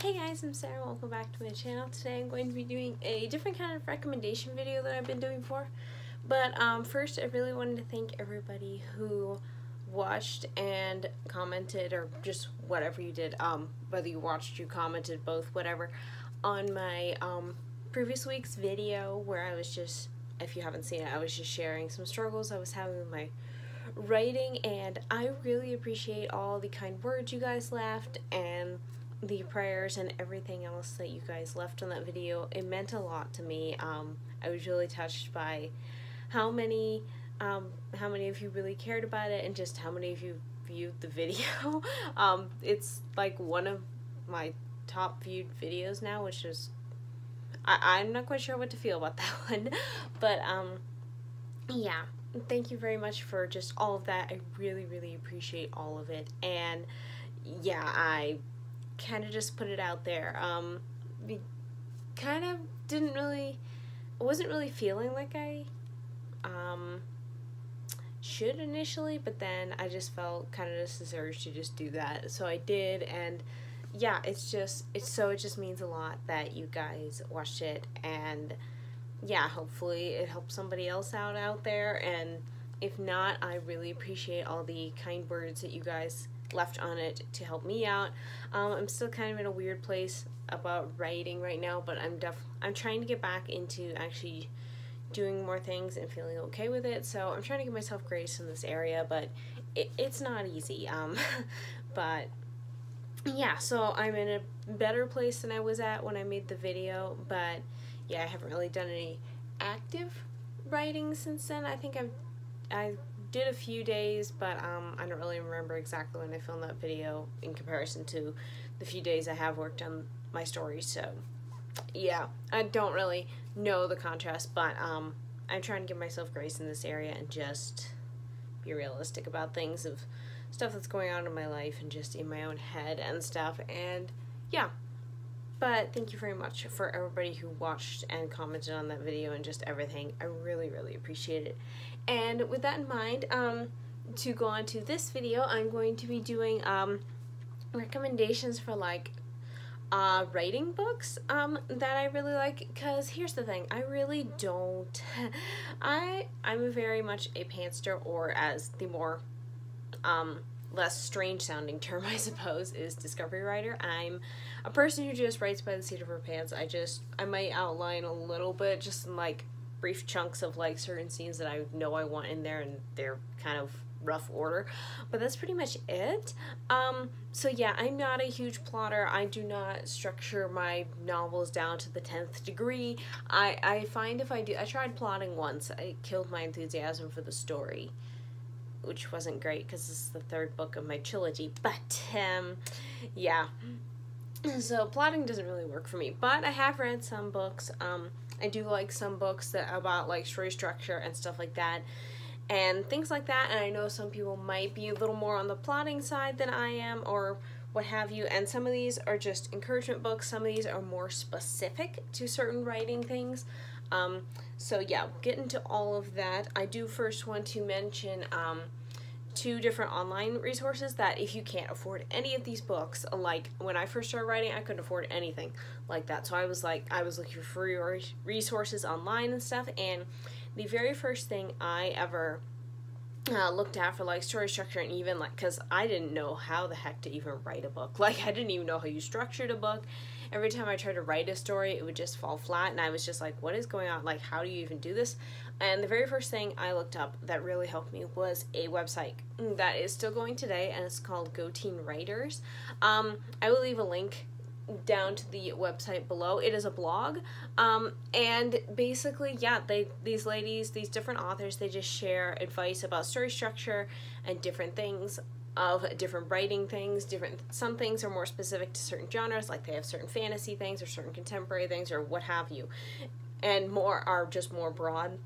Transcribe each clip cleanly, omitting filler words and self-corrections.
Hey guys, I'm Sarah. Welcome back to my channel. Today I'm going to be doing a different kind of recommendation video than I've been doing before. But first, I really wanted to thank everybody who watched and commented, or just whatever you did, whether you watched, you commented, both, whatever, on my previous week's video where I was just, if you haven't seen it, I was just sharing some struggles I was having with my writing, and I really appreciate all the kind words you guys left and the prayers and everything else that you guys left on that video. It meant a lot to me. I was really touched by how many of you really cared about it and just how many of you viewed the video. It's like one of my top viewed videos now, which is, I'm not quite sure what to feel about that one, but yeah, thank you very much for just all of that. I really appreciate all of it. And yeah, I kind of just put it out there. We kind of wasn't really feeling like I should initially, but then I just felt kind of this urge to just do that, so I did. And yeah, it just means a lot that you guys watched it, and yeah, hopefully it helps somebody else out there. And if not, I really appreciate all the kind words that you guys left on it to help me out. I'm still kind of in a weird place about writing right now, but I'm trying to get back into actually doing more things and feeling okay with it. So I'm trying to give myself grace in this area, but it's not easy. But yeah, so I'm in a better place than I was at when I made the video. But yeah, I haven't really done any active writing since then. I think I did a few days, but I don't really remember exactly when I filmed that video in comparison to the few days I have worked on my stories. So yeah, I don't really know the contrast, but I'm trying to give myself grace in this area and just be realistic about things, of stuff that's going on in my life and just in my own head and stuff. And yeah, but thank you very much for everybody who watched and commented on that video and just everything. I really appreciate it. And with that in mind, to go on to this video, I'm going to be doing recommendations for like writing books that I really like. Because here's the thing, I really don't I'm very much a pantser, or as the more less strange sounding term, I suppose, is discovery writer. I'm a person who just writes by the seat of her pants. I might outline a little bit, just in like brief chunks of like certain scenes that I know I want in there, and they're kind of rough order, but that's pretty much it. So yeah, I'm not a huge plotter. I do not structure my novels down to the 10th degree. I find if I do, I tried plotting once, it killed my enthusiasm for the story, which wasn't great because this is the third book of my trilogy. But yeah, so plotting doesn't really work for me. But I have read some books. I do like some books that about like story structure and stuff like that and things like that, and I know some people might be a little more on the plotting side than I am, or what have you, and some of these are just encouragement books, some of these are more specific to certain writing things. So yeah, we'll get into all of that. I do first want to mention two different online resources that if you can't afford any of these books, like when I first started writing, I couldn't afford anything like that, so I was looking for resources online and stuff, and the very first thing I ever looked at for like story structure, and even like, because I didn't know how the heck to even write a book. Like, I didn't even know how you structured a book. Every time I tried to write a story, it would just fall flat, and I was just like, what is going on? Like, how do you even do this? And the very first thing I looked up that really helped me was a website that is still going today, and it's called Go Teen Writers. I will leave a link down to the website below. It is a blog, and basically, yeah, these ladies, these different authors, they just share advice about story structure and different things of different writing things. Some things are more specific to certain genres, like they have certain fantasy things or certain contemporary things or what have you, and more are just more broad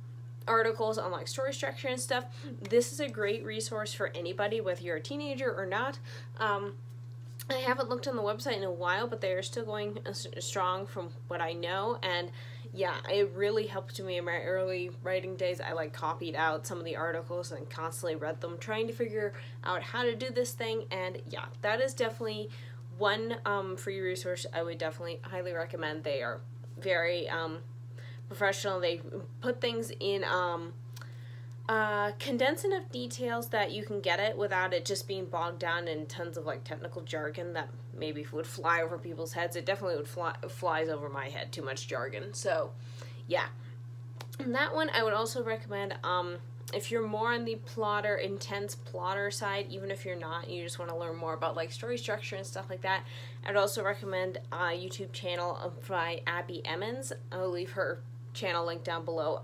articles on like story structure and stuff. This is a great resource for anybody, whether you're a teenager or not. I haven't looked on the website in a while, but they are still going strong from what I know, and yeah, it really helped me in my early writing days. I like copied out some of the articles and constantly read them, trying to figure out how to do this thing, and yeah, that is definitely one free resource I would definitely highly recommend. They are very professional. They put things in condense enough details that you can get it without it just being bogged down in tons of like technical jargon that maybe would fly over people's heads. It definitely would flies over my head, too much jargon. So yeah, and that one I would also recommend if you're more on the plotter, intense plotter side, even if you're not, you just want to learn more about like story structure and stuff like that. I'd also recommend a YouTube channel by Abby Emmons. I'll leave her channel link down below.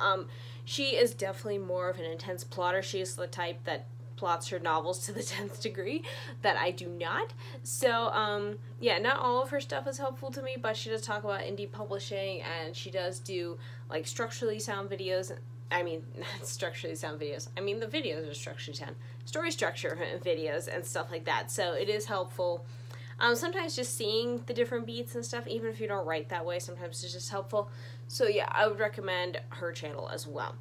She is definitely more of an intense plotter. She is the type that plots her novels to the 10th degree that I do not. So yeah, not all of her stuff is helpful to me, but she does talk about indie publishing, and she does do like structurally sound videos. I mean, not structurally sound videos. I mean, the videos are structurally sound. Story structure videos and stuff like that. So it is helpful. Sometimes just seeing the different beats and stuff, even if you don't write that way, sometimes it's just helpful. So yeah, I would recommend her channel as well.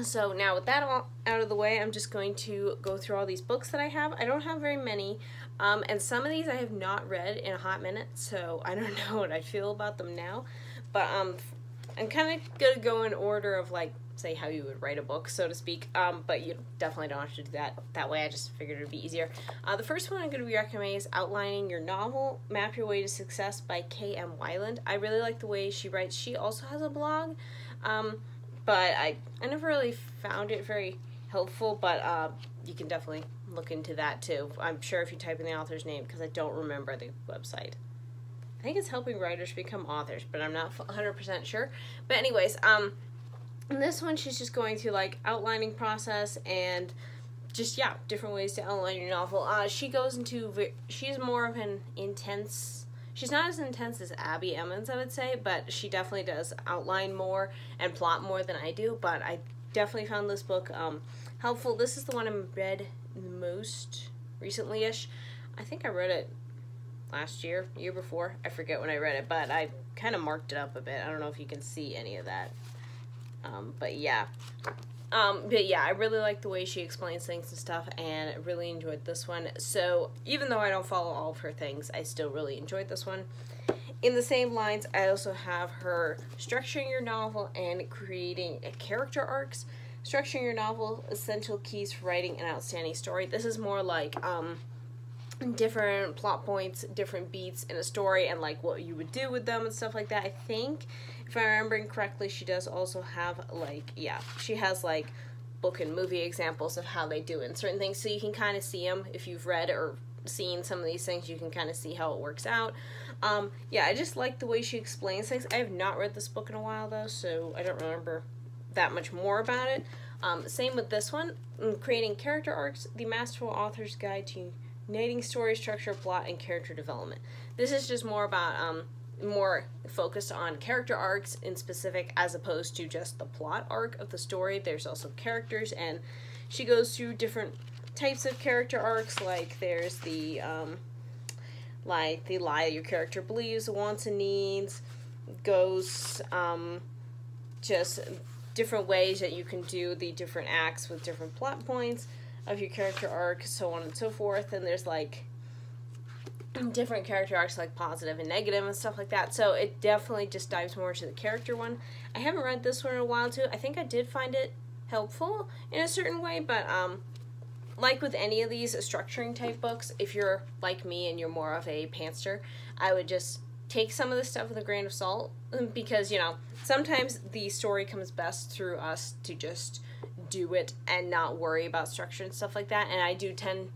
So now with that all out of the way, I'm just going to go through all these books that I have. I don't have very many, and some of these I have not read in a hot minute, so I don't know what I feel about them now. But I'm kind of going to go in order of, like, say how you would write a book, so to speak, but you definitely don't have to do that way. I just figured it would be easier. The first one I'm going to be recommending is Outlining Your Novel, Map Your Way to Success by K.M. Weiland. I really like the way she writes. She also has a blog, but I never really found it very helpful, but you can definitely look into that too. I'm sure if you type in the author's name, because I don't remember the website. I think it's helping writers become authors, but I'm not 100% sure. But anyways, in this one, she's just going through, like, outlining process and just, yeah, different ways to outline your novel. She goes into, she's more of an intense, she's not as intense as Abby Emmons, I would say, but she definitely does outline more and plot more than I do, but I definitely found this book helpful. This is the one I read most recently-ish. I think I read it last year, year before. I forget when I read it, but I kind of marked it up a bit. I don't know if you can see any of that. But yeah, I really like the way she explains things and stuff, and really enjoyed this one. So even though I don't follow all of her things, I still really enjoyed this one. In the same lines, I also have her Structuring Your Novel and Creating Character Arcs. Structuring Your Novel, Essential Keys for Writing an Outstanding Story. This is more like, different plot points, different beats in a story, and like what you would do with them and stuff like that. I think, if I'm remembering correctly, she does also have, like, yeah, she has like book and movie examples of how they do it in certain things, so you can kind of see them. If you've read or seen some of these things, you can kind of see how it works out. Yeah, I just like the way she explains things. I have not read this book in a while though, so I don't remember that much more about it. Same with this one, Creating Character Arcs, The Masterful Author's Guide to Uniting Story Structure, Plot, and Character Development. This is just more about, more focused on character arcs in specific, as opposed to just the plot arc of the story. There's also characters, and she goes through different types of character arcs, like there's the lie your character believes, wants and needs, goes, just different ways that you can do the different acts with different plot points of your character arc, so on and so forth. And there's like different character arcs, like positive and negative and stuff like that. So it definitely just dives more into the character one. I haven't read this one in a while too. I think I did find it helpful in a certain way, but like with any of these structuring type books, if you're like me and you're more of a pantser, I would just take some of this stuff with a grain of salt, because, you know, sometimes the story comes best through us to just do it and not worry about structure and stuff like that. And I do tend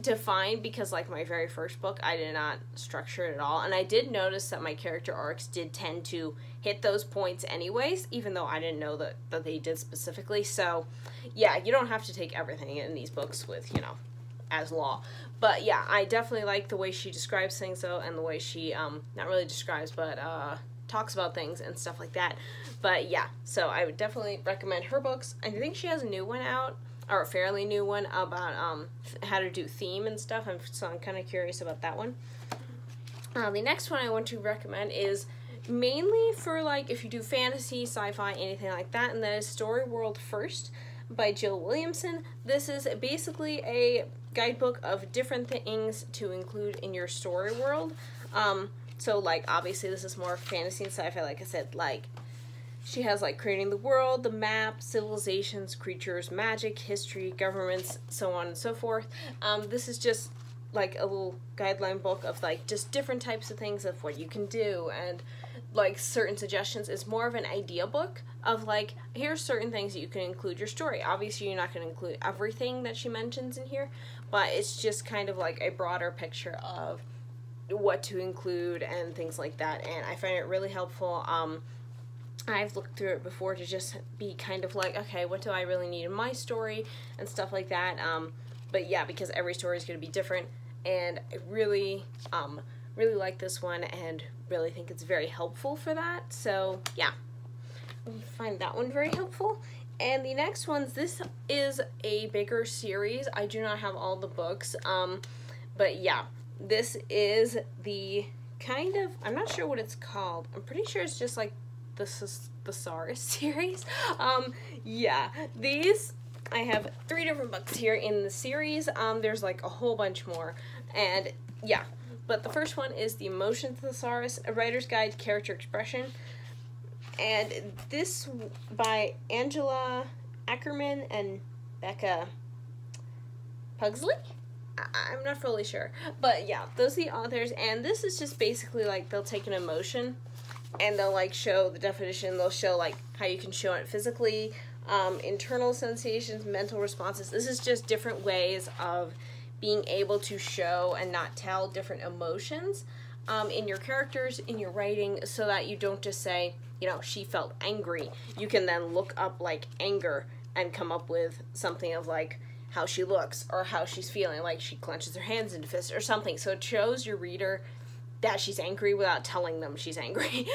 to find, because like my very first book, I did not structure it at all, and I did notice that my character arcs did tend to hit those points anyways, even though I didn't know that they did specifically. So yeah, you don't have to take everything in these books with, you know, as law. But yeah, I definitely like the way she describes things though, and the way she not really describes, but talks about things and stuff like that. But yeah, so I would definitely recommend her books. I think she has a new one out, or a fairly new one, about how to do theme and stuff, so I'm kind of curious about that one. The next one I want to recommend is mainly for, like, if you do fantasy, sci-fi, anything like that, and that is Storyworld First by Jill Williamson. This is basically a guidebook of different things to include in your story world. So, like, obviously this is more fantasy and sci-fi, like I said, like, she has, like, creating the world, the map, civilizations, creatures, magic, history, governments, so on and so forth. This is just, like, a little guideline book of, like, just different types of things of what you can do, and, like, certain suggestions. It's more of an idea book of, like, here's certain things that you can include your story. Obviously, you're not going to include everything that she mentions in here, but it's just kind of, like, a broader picture of what to include and things like that, and I find it really helpful. I've looked through it before to just be kind of like, okay, what do I really need in my story and stuff like that. But yeah, because every story is going to be different, and I really, really like this one and really think it's very helpful for that. So yeah, I find that one very helpful. And the next ones, this is a bigger series. I do not have all the books, but yeah, this is the kind of, I'm not sure what it's called. I'm pretty sure it's just like the Thesaurus Series. Yeah, these, I have 3 different books here in the series. There's like a whole bunch more, and yeah, but the first one is The Emotion Thesaurus, A Writer's Guide to Character Expression, and this by Angela Ackerman and Becca Puglisi? I'm not fully sure, but yeah, those are the authors, and this is just basically like they'll take an emotion and they'll like show the definition. They'll show like how you can show it physically, internal sensations, mental responses. This is just different ways of being able to show and not tell different emotions in your characters, in your writing, so that you don't just say, you know, she felt angry. You can then look up like anger and come up with something of like how she looks or how she's feeling, like she clenches her hands into fists or something. So it shows your reader that she's angry without telling them she's angry.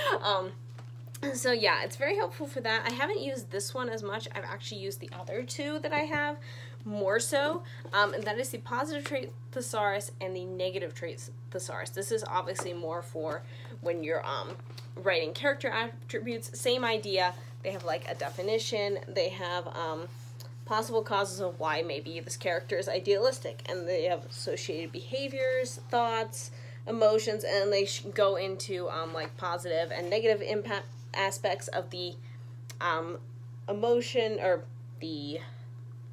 So yeah, it's very helpful for that. I haven't used this one as much. I've actually used the other 2 that I have more so, and that is the positive trait thesaurus and the negative trait thesaurus. This is obviously more for when you're writing character attributes. Same idea. They have like a definition. They have possible causes of why maybe this character is idealistic, and they have associated behaviors, thoughts, emotions, and they go into like positive and negative impact aspects of the emotion or the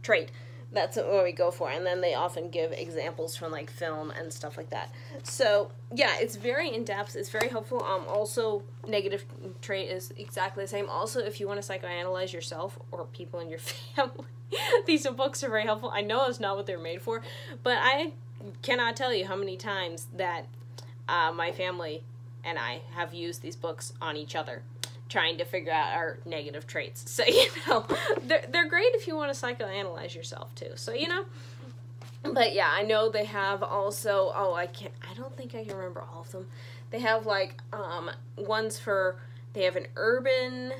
trait. That's what we go for, and then they often give examples from like film and stuff like that. So yeah, it's very in-depth. It's very helpful. Also, negative trait is exactly the same. Also, if you want to psychoanalyze yourself or people in your family, these books are very helpful. I know it's not what they're made for, but I cannot tell you how many times that my family and I have used these books on each other, trying to figure out our negative traits. So, you know, they're great if you want to psychoanalyze yourself too. So, you know, but yeah, I know they have also, I don't think I can remember all of them. They have like ones for, they have an urban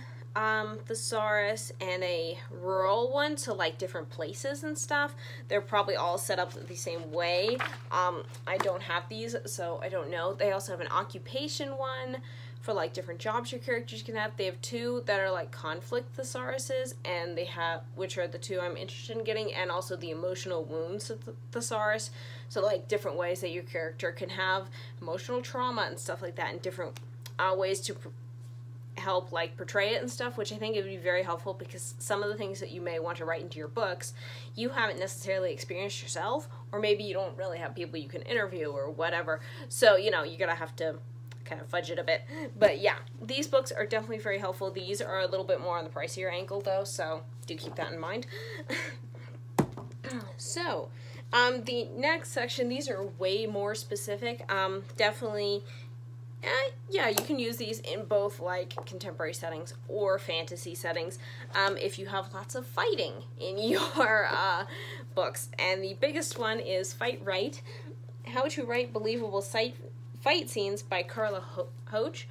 thesaurus and a rural one, so like different places and stuff. They're probably all set up the same way. I don't have these, so I don't know. They also have an occupation one for like different jobs your characters can have. They have 2 that are like conflict thesauruses, and they have, which are the 2 I'm interested in getting, and also the emotional wounds thesaurus. So like different ways that your character can have emotional trauma and stuff like that, and different ways to help like portray it and stuff, which I think it would be very helpful, because some of the things that you may want to write into your books you haven't necessarily experienced yourself, or maybe you don't really have people you can interview or whatever. So, you know, you're gonna have to kind of fudge it a bit. But yeah, these books are definitely very helpful. These are a little bit more on the pricier angle though, so do keep that in mind. So the next section, these are way more specific. Definitely, yeah, you can use these in both like contemporary settings or fantasy settings if you have lots of fighting in your books. And the biggest one is Fight Right, How to Write Believable Fight Scenes by Carla Hoch.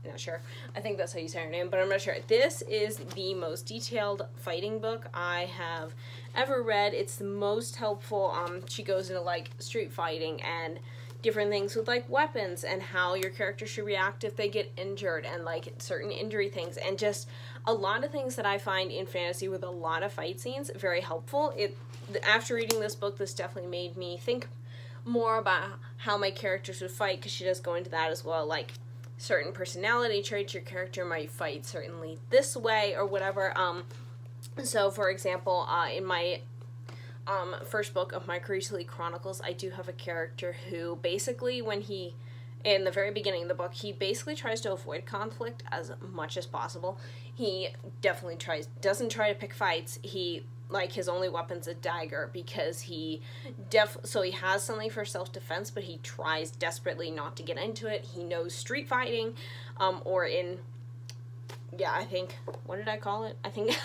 Not sure. I think that's how you say her name, but I'm not sure. This is the most detailed fighting book I have ever read. It's the most helpful. She goes into like street fighting and different things with like weapons and how your character should react if they get injured and like certain injury things, and just a lot of things that I find in fantasy with a lot of fight scenes very helpful. After reading this book, this definitely made me think more about how my characters would fight, because she does go into that as well, like certain personality traits your character might fight certainly this way or whatever. So for example, in my first book of my Creasley Chronicles, I do have a character who basically, in the very beginning of the book, he basically tries to avoid conflict as much as possible. He definitely doesn't try to pick fights. His only weapon's a dagger, because so he has something for self-defense, but he tries desperately not to get into it. He knows street fighting, I think, what did I call it? I think,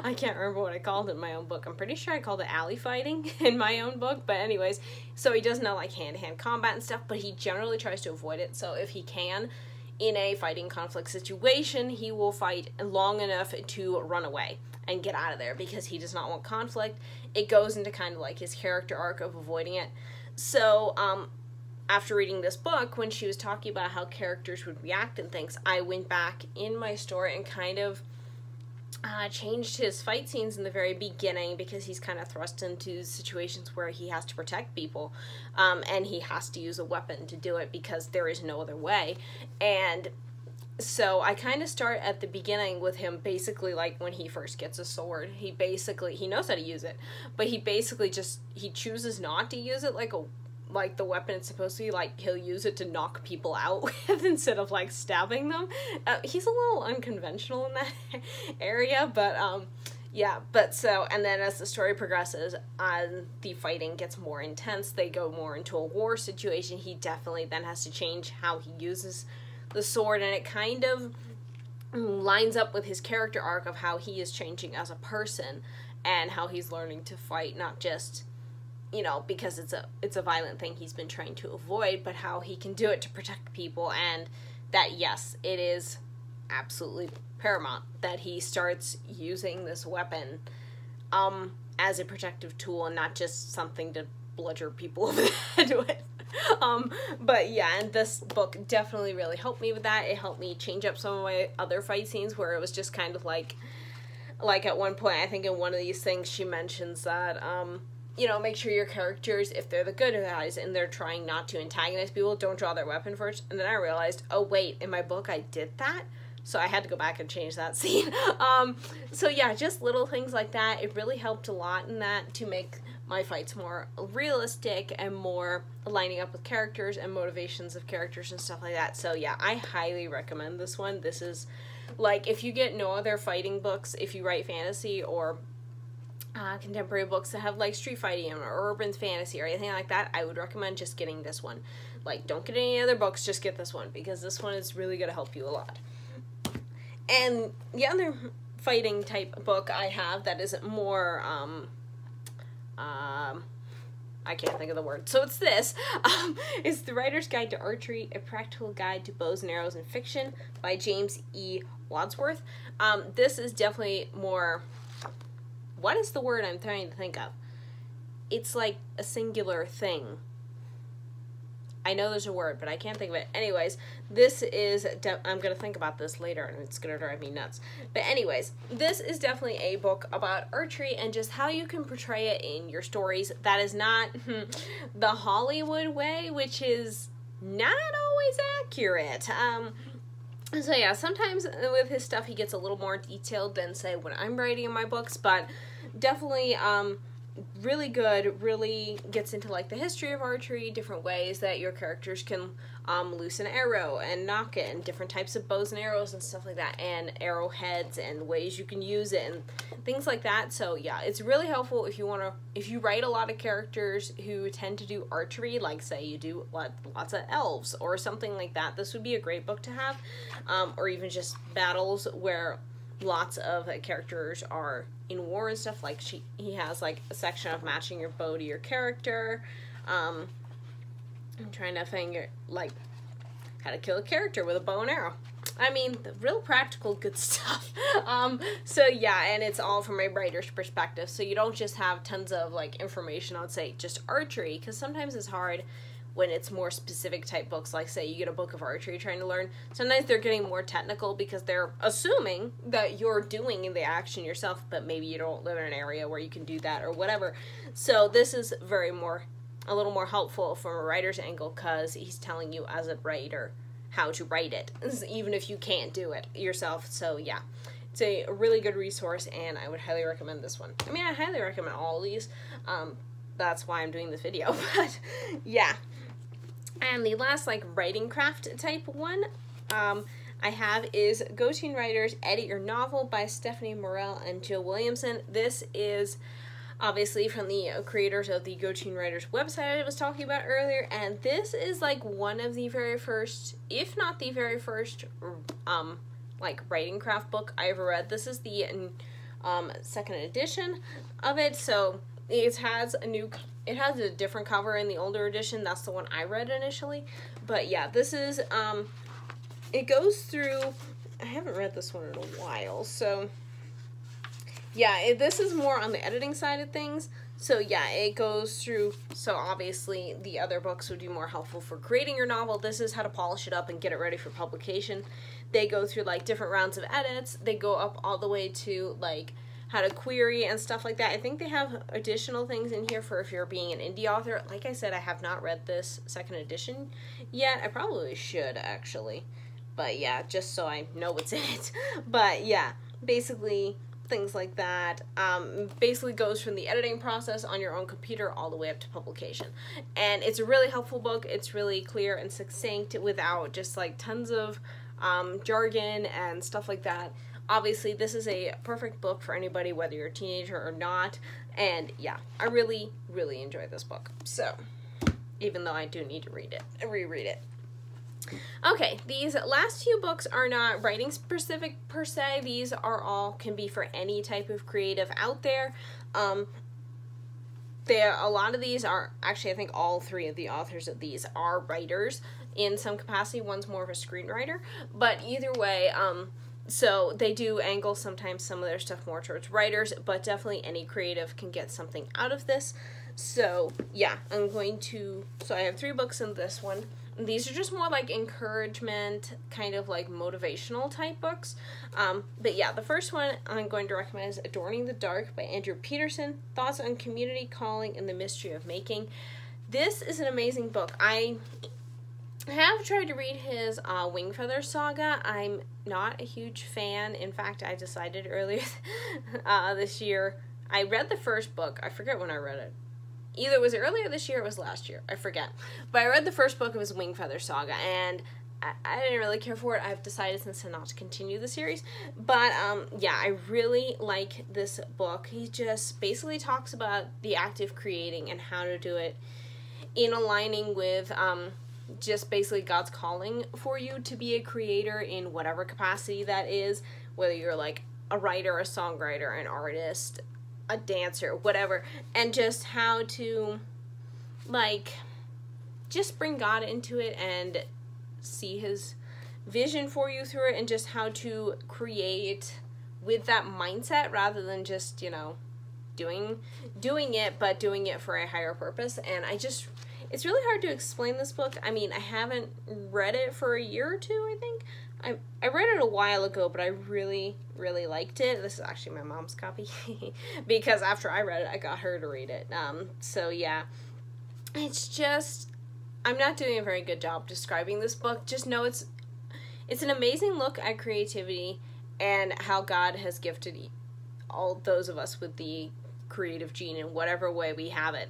I can't remember what I called it in my own book. I'm pretty sure I called it alley fighting in my own book, but anyways, so he does know, like, hand-to-hand combat and stuff, but he generally tries to avoid it. So if he can, in a fighting conflict situation, he will fight long enough to run away and get out of there, because he does not want conflict. It goes into kind of like his character arc of avoiding it. So, after reading this book, when she was talking about how characters would react and things, I went back in my story and kind of changed his fight scenes in the very beginning, because he's kind of thrust into situations where he has to protect people, and he has to use a weapon to do it, because there is no other way. And so I kind of start at the beginning with him, basically like when he first gets a sword. He knows how to use it, but he chooses not to use it like the weapon it's supposed to be. Like, he'll use it to knock people out with instead of like stabbing them. He's a little unconventional in that area, but and then as the story progresses, the fighting gets more intense. They go more into a war situation. He definitely then has to change how he uses the sword, and it kind of lines up with his character arc of how he is changing as a person and how he's learning to fight, not just, because it's a violent thing he's been trying to avoid, but how he can do it to protect people, and that, yes, it is absolutely paramount that he starts using this weapon as a protective tool and not just something to bludger people over the head with. But yeah, and this book definitely really helped me with that. It helped me change up some of my other fight scenes where it was just kind of like at one point, I think in one of these things, she mentions that, make sure your characters, if they're the good guys and they're trying not to antagonize people, don't draw their weapon first. And then I realized, oh wait, in my book I did that, so I had to go back and change that scene. So yeah, just little things like that. It really helped a lot in that to make my fights more realistic and more lining up with characters and motivations of characters and stuff like that. So yeah, I highly recommend this one. This is, like, if you get no other fighting books, if you write fantasy or contemporary books that have like street fighting or urban fantasy or anything like that, I would recommend just getting this one. Like, don't get any other books, just get this one, because this one is really going to help you a lot. And the other fighting type book I have that is more, I can't think of the word, so it's this, is The Writer's Guide to Archery, A Practical Guide to Bows and Arrows in Fiction by James E. Wadsworth. This is definitely more, what is the word I'm trying to think of? It's like a singular thing. I know there's a word, but I can't think of it. Anyways, this is, I'm going to think about this later, and it's going to drive me nuts. But anyways, this is definitely a book about archery and just how you can portray it in your stories. That is not the Hollywood way, which is not always accurate. So yeah, sometimes with his stuff he gets a little more detailed than, say, when I'm writing in my books, but definitely, really good, really gets into like the history of archery, different ways that your characters can loose an arrow and nock it, and different types of bows and arrows and stuff like that, and arrowheads and ways you can use it and things like that. So yeah, it's really helpful if you write a lot of characters who tend to do archery, like say you do lots of elves or something like that. This would be a great book to have, or even just battles where lots of characters are in war and stuff. Like he has like a section of matching your bow to your character. I'm trying to figure like how to kill a character with a bow and arrow. I mean, the real practical good stuff. So yeah, and it's all from a writer's perspective, so you don't just have tons of like information on, say, just archery, because sometimes it's hard when it's more specific type books, like say you get a book of archery trying to learn, sometimes they're getting more technical because they're assuming that you're doing the action yourself, but maybe you don't live in an area where you can do that or whatever. So this is a little more helpful from a writer's angle, because he's telling you as a writer how to write it, even if you can't do it yourself. So yeah, it's a really good resource, and I would highly recommend this one. I mean, I highly recommend all of these. That's why I'm doing this video, but yeah. And the last, like, writing craft type one I have is Go Teen Writers Edit Your Novel by Stephanie Morrill and Jill Williamson. This is obviously from the creators of the Go Teen Writers website I was talking about earlier, and this is like one of the very first, if not the very first, like writing craft book I ever read. This is the second edition of it, so it has a different cover in the older edition. That's the one I read initially. But yeah, this is, it goes through, I haven't read this one in a while, so yeah, this is more on the editing side of things. So yeah, it goes through, so obviously the other books would be more helpful for creating your novel. This is how to polish it up and get it ready for publication. They go through like different rounds of edits. They go up all the way to like how to query and stuff like that. I think they have additional things in here for if you're being an indie author. Like I said, I have not read this second edition yet. I probably should, actually. But yeah, just so I know what's in it. But yeah, basically things like that. Basically goes from the editing process on your own computer all the way up to publication. And it's a really helpful book. It's really clear and succinct without just like tons of jargon and stuff like that. Obviously, this is a perfect book for anybody, whether you're a teenager or not. And yeah, I really, really enjoyed this book. So, even though I do need to reread it. Okay, these last few books are not writing specific per se. These are all, can be for any type of creative out there. A lot of these are, actually I think all three of the authors of these are writers in some capacity. One's more of a screenwriter, but either way, so they do angle sometimes some of their stuff more towards writers, but definitely any creative can get something out of this. So yeah, so I have 3 books in this one. These are just more like encouragement, kind of like motivational type books. But yeah, the first one I'm going to recommend is Adorning the Dark by Andrew Peterson, Thoughts on Community, Calling, and the Mystery of Making. This is an amazing book. I have tried to read his Wingfeather saga. I'm not a huge fan. In fact, I decided earlier this year, I read the first book. I forget when I read it. Either it was earlier this year or it was last year. I forget. But I read the first book of his Wingfeather saga, and I didn't really care for it. I've decided since then not to continue the series. But, yeah, I really like this book. He just basically talks about the act of creating and how to do it in aligning with just basically God's calling for you to be a creator in whatever capacity that is, whether you're like a writer, a songwriter, an artist, a dancer, whatever, and just how to like just bring God into it and see his vision for you through it, and just how to create with that mindset rather than just, you know, doing it, but doing it for a higher purpose. And it's really hard to explain this book. I mean, I haven't read it for a year or two, I think. I read it a while ago, but I really, really liked it. This is actually my mom's copy because after I read it, I got her to read it. So yeah, it's just, I'm not doing a very good job describing this book. Just know it's an amazing look at creativity and how God has gifted all those of us with the creative gene in whatever way we have it,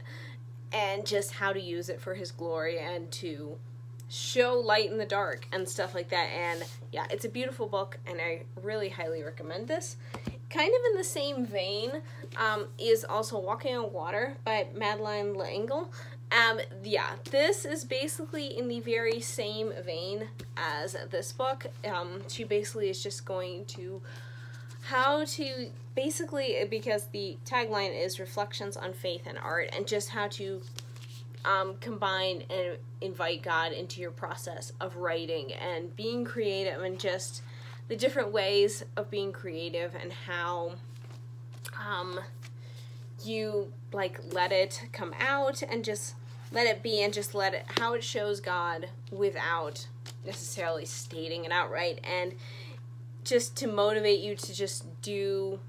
and just how to use it for his glory and to show light in the dark and stuff like that. And yeah, it's a beautiful book, and I really highly recommend this. Kind of in the same vein is also Walking on Water by Madeline L'Engle. Yeah, this is basically in the very same vein as this book. She basically is just going to how to basically, because the tagline is Reflections on Faith and Art, and just how to combine and invite God into your process of writing and being creative, and just the different ways of being creative and how you like let it come out, and just let it be and just let it, how it shows God without necessarily stating it outright, and just to motivate you to just do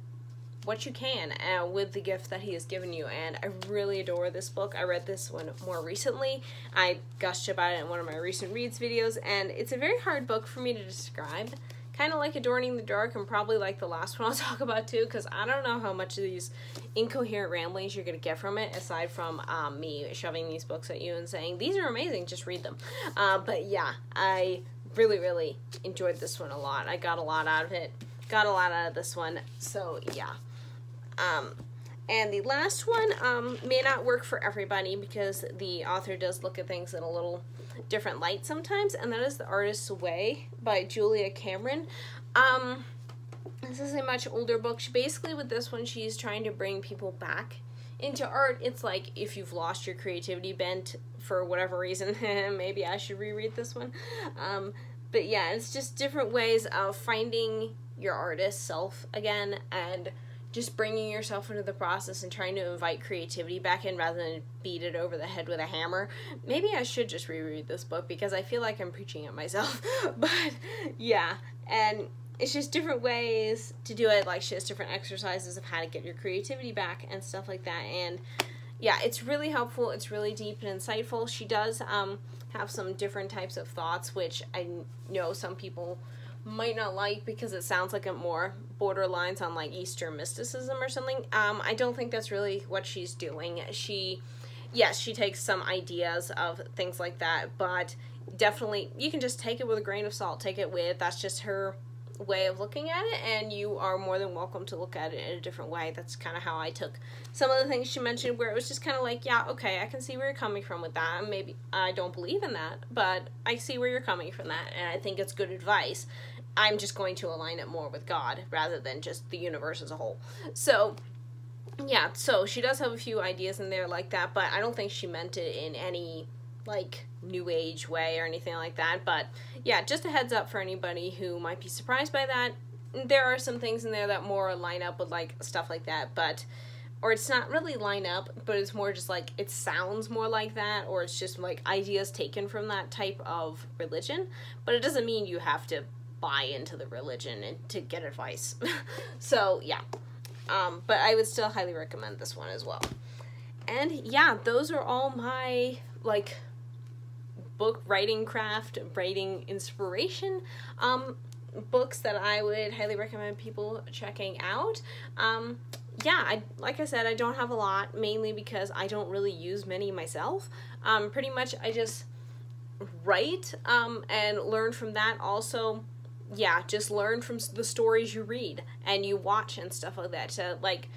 what you can with the gift that he has given you. And I really adore this book. I read this one more recently. I gushed about it in one of my recent reads videos, and it's a very hard book for me to describe. Kind of like Adorning the Dark, and probably like the last one I'll talk about too, because I don't know how much of these incoherent ramblings you're going to get from it, aside from me shoving these books at you and saying, these are amazing, just read them. But yeah, I really, really enjoyed this one a lot. I got a lot out of it. Got a lot out of this one, so yeah. And the last one may not work for everybody, because the author does look at things in a little different light sometimes, and that is The Artist's Way by Julia Cameron. This is a much older book. Basically, with this one, she's trying to bring people back into art. It's like if you've lost your creativity bent for whatever reason, maybe I should reread this one. But yeah, it's just different ways of finding your artist self again, and just bringing yourself into the process and trying to invite creativity back in rather than beat it over the head with a hammer. Maybe I should just reread this book, because I feel like I'm preaching at myself. But yeah, and it's just different ways to do it. Like, she has different exercises of how to get your creativity back and stuff like that. And yeah, it's really helpful. It's really deep and insightful. She does have some different types of thoughts, which I know some people might not like, because it sounds like it more borderlines on like Eastern mysticism or something. I don't think that's really what she's doing. Yes, she takes some ideas of things like that, but definitely you can just take it with a grain of salt. Take it with, that's just her way of looking at it, and you are more than welcome to look at it in a different way. That's kind of how I took some of the things she mentioned, where it was just kind of like, yeah, okay, I can see where you're coming from with that. Maybe I don't believe in that, but I see where you're coming from that, and I think it's good advice. I'm just going to align it more with God rather than just the universe as a whole. So yeah, so she does have a few ideas in there like that, but I don't think she meant it in any like new age way or anything like that. But yeah, just a heads up for anybody who might be surprised by that. There are some things in there that more line up with like stuff like that, but, or it's not really line up, but it's more just like it sounds more like that, or it's just like ideas taken from that type of religion. But it doesn't mean you have to buy into the religion and to get advice. So yeah, but I would still highly recommend this one as well. And yeah, those are all my like book writing craft, writing inspiration books that I would highly recommend people checking out. Yeah, like I said, I don't have a lot, mainly because I don't really use many myself. Pretty much I just write and learn from that. Also, yeah, just learn from the stories you read and you watch and stuff like that. So, like,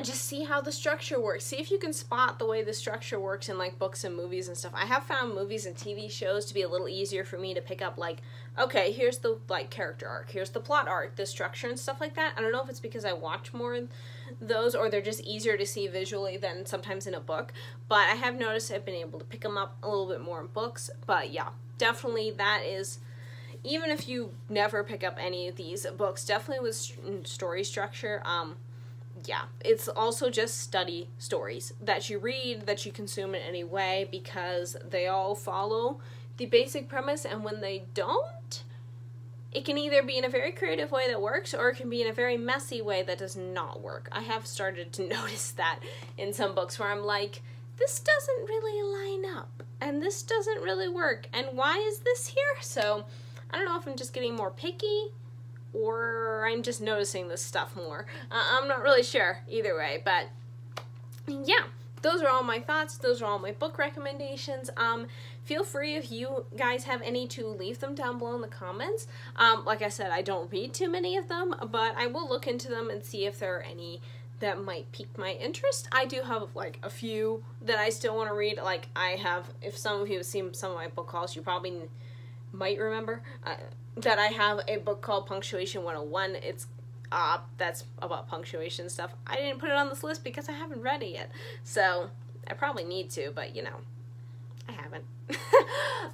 just see how the structure works. See if you can spot the way the structure works in, like, books and movies and stuff. I have found movies and TV shows to be a little easier for me to pick up, like, okay, here's the, like, character arc, here's the plot arc, the structure and stuff like that. I don't know if it's because I watch more of those, or they're just easier to see visually than sometimes in a book. But I have noticed I've been able to pick them up a little bit more in books. But, yeah, definitely that is... Even if you never pick up any of these books, definitely with story structure, yeah, it's also just study stories that you read, that you consume in any way, because they all follow the basic premise, and when they don't, it can either be in a very creative way that works, or it can be in a very messy way that does not work. I have started to notice that in some books where I'm like, this doesn't really line up, and this doesn't really work, and why is this here? So I don't know if I'm just getting more picky, or I'm just noticing this stuff more. I'm not really sure either way, but yeah, those are all my thoughts. Those are all my book recommendations. Feel free, if you guys have any, to leave them down below in the comments. Like I said, I don't read too many of them, but I will look into them and see if there are any that might pique my interest. I do have like a few that I still want to read. Like, I have, if some of you have seen some of my book hauls, you probably might remember that I have a book called Punctuation 101. It's that's about punctuation stuff. I didn't put it on this list because I haven't read it yet, so I probably need to, but you know, I haven't.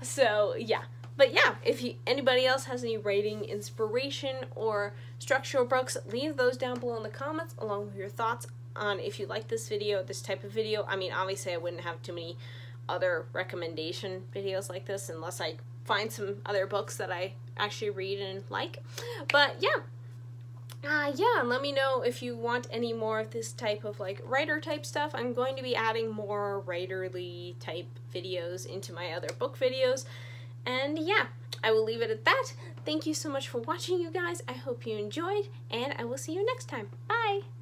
So yeah, but yeah, if anybody else has any writing inspiration or structural books, leave those down below in the comments along with your thoughts on if you like this video, this type of video. I mean, obviously I wouldn't have too many other recommendation videos like this unless I find some other books that I actually read and like. But yeah. Yeah, and let me know if you want any more of this type of like writer type stuff. I'm going to be adding more writerly type videos into my other book videos. And yeah, I will leave it at that. Thank you so much for watching, you guys. I hope you enjoyed, and I will see you next time. Bye!